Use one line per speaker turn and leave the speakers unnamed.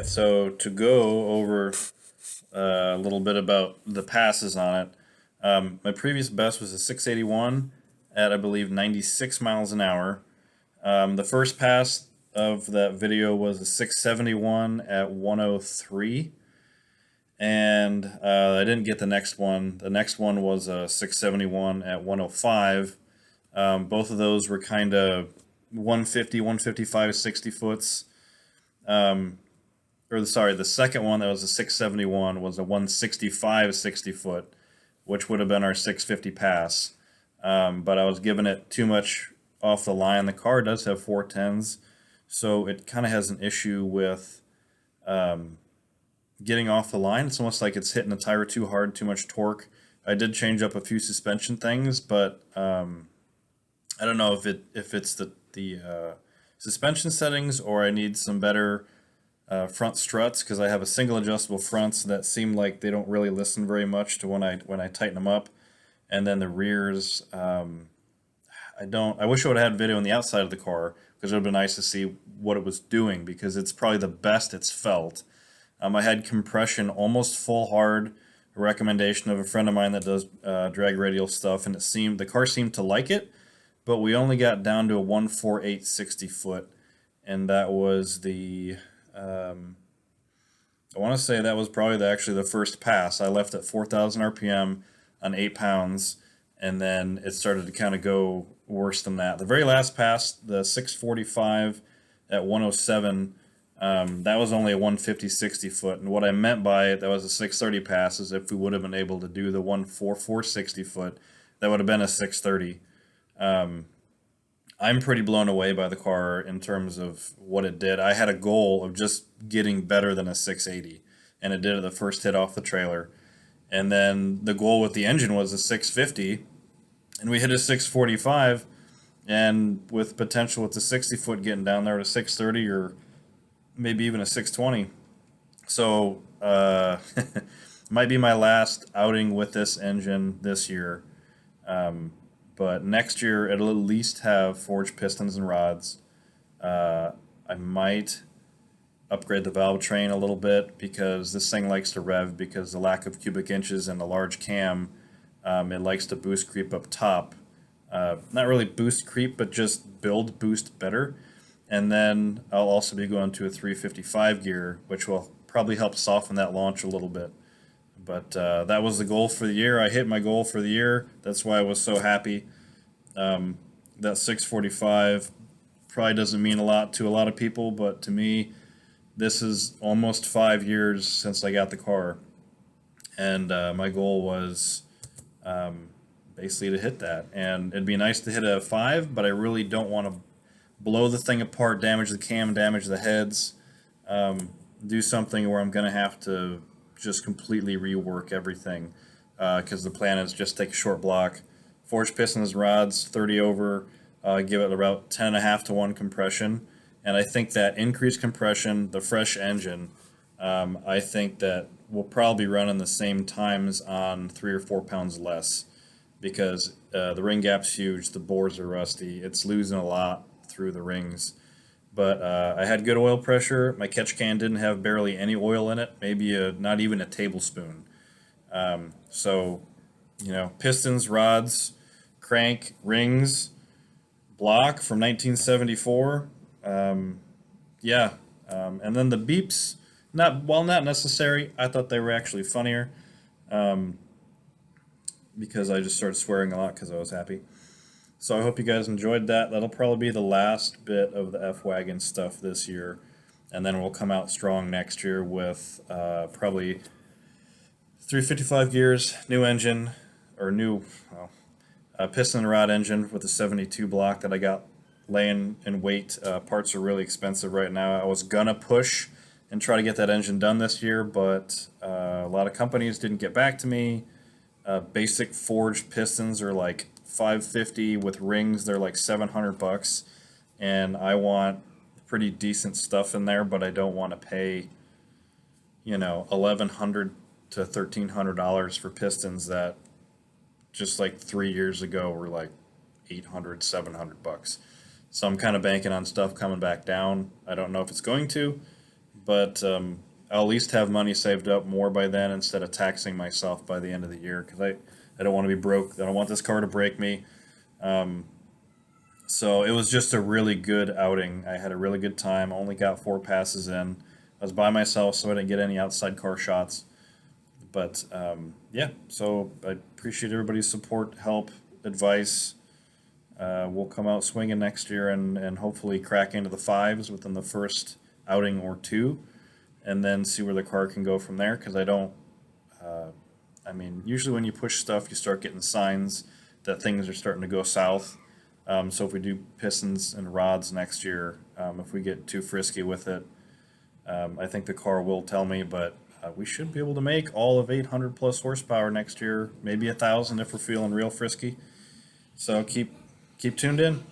so to go over a little bit about the passes on it, my previous best was a 681 at I believe 96 miles an hour. The first pass of that video was a 671 at 103, and I didn't get the next one. The next one was a 671 at 105. Both of those were kind of 150, 155, 60 foots. Or sorry, the second one that was a 671 was a 165 60 foot, which would have been our 650 pass. But I was giving it too much off the line. The car does have 410s, so it kind of has an issue with getting off the line. It's almost like it's hitting the tire too hard, too much torque. I did change up a few suspension things, but I don't know if it's the suspension settings or I need some better front struts, because I have a single adjustable fronts that seem like they don't really listen very much to when I tighten them up, and then the rears. I don't. I wish I would have had video on the outside of the car, because it would have been nice to see what it was doing, because it's probably the best it's felt. I had compression almost full hard. A recommendation of a friend of mine that does drag radial stuff, and the car seemed to like it, but we only got down to a 148 60 foot, and that was the I want to say that was probably actually the first pass. I left at 4,000 RPM on 8 pounds, and then it started to kind of go worse than that. The very last pass, the 645 at 107, that was only a 150 60 foot. And what I meant by it, that was a 630 pass, is if we would have been able to do the 144 60 foot, that would have been a 630. I'm pretty blown away by the car in terms of what it did. I had a goal of just getting better than a 680, and it did it the first hit off the trailer. And then the goal with the engine was a 650, and we hit a 645, and with potential with the 60 foot getting down there to 630 or maybe even a 620. So might be my last outing with this engine this year. But next year it'll at least have forged pistons and rods. I might upgrade the valve train a little bit, because this thing likes to rev, because the lack of cubic inches and the large cam, it likes to boost creep up top. Not really boost creep, but just build boost better. And then I'll also be going to a 355 gear, which will probably help soften that launch a little bit. But that was the goal for the year. I hit my goal for the year. That's why I was so happy. That 645 probably doesn't mean a lot to a lot of people, but to me, this is almost 5 years since I got the car. And my goal was basically to hit that. And it'd be nice to hit a 5, but I really don't want to blow the thing apart, damage the cam, damage the heads, do something where I'm going to have to just completely rework everything, because the plan is just take a short block, forged pistons, rods, 30 over, give it about 10.5 to 1 compression, and I think that increased compression, the fresh engine, I think that we'll probably run in the same times on 3 or 4 pounds less, because the ring gap's huge, the bores are rusty, it's losing a lot through the rings. But I had good oil pressure. My catch can didn't have barely any oil in it, maybe not even a tablespoon. So, pistons, rods, crank, rings, block from 1974. Yeah. And then the beeps, not necessary. I thought they were actually funnier, because I just started swearing a lot because I was happy. So I hope you guys enjoyed that. That'll probably be the last bit of the F Wagon stuff this year, and then we'll come out strong next year with probably 355 gears, new engine, or piston and rod engine with a 72 block that I got laying in wait. Parts are really expensive right now. I was gonna push and try to get that engine done this year, but a lot of companies didn't get back to me. Basic forged pistons are like $550 with rings. They're like $700, and I want pretty decent stuff in there, but I don't want to pay, $1,100 to $1,300 for pistons that just like 3 years ago were like $800, $700. So I'm kind of banking on stuff coming back down. I don't know if it's going to, but I'll at least have money saved up more by then instead of taxing myself by the end of the year because I don't want to be broke. I don't want this car to break me. Um, so it was just a really good outing. I had a really good time. Only got 4 passes in. I was by myself, so I didn't get any outside car shots. But yeah, so I appreciate everybody's support, help, advice. We'll come out swinging next year and hopefully crack into the fives within the first outing or two, and then see where the car can go from there. Because I don't, uh, I mean, usually when you push stuff, you start getting signs that things are starting to go south. So if we do pistons and rods next year, if we get too frisky with it, I think the car will tell me, but we should be able to make all of 800 plus horsepower next year, maybe 1,000 if we're feeling real frisky. So keep tuned in.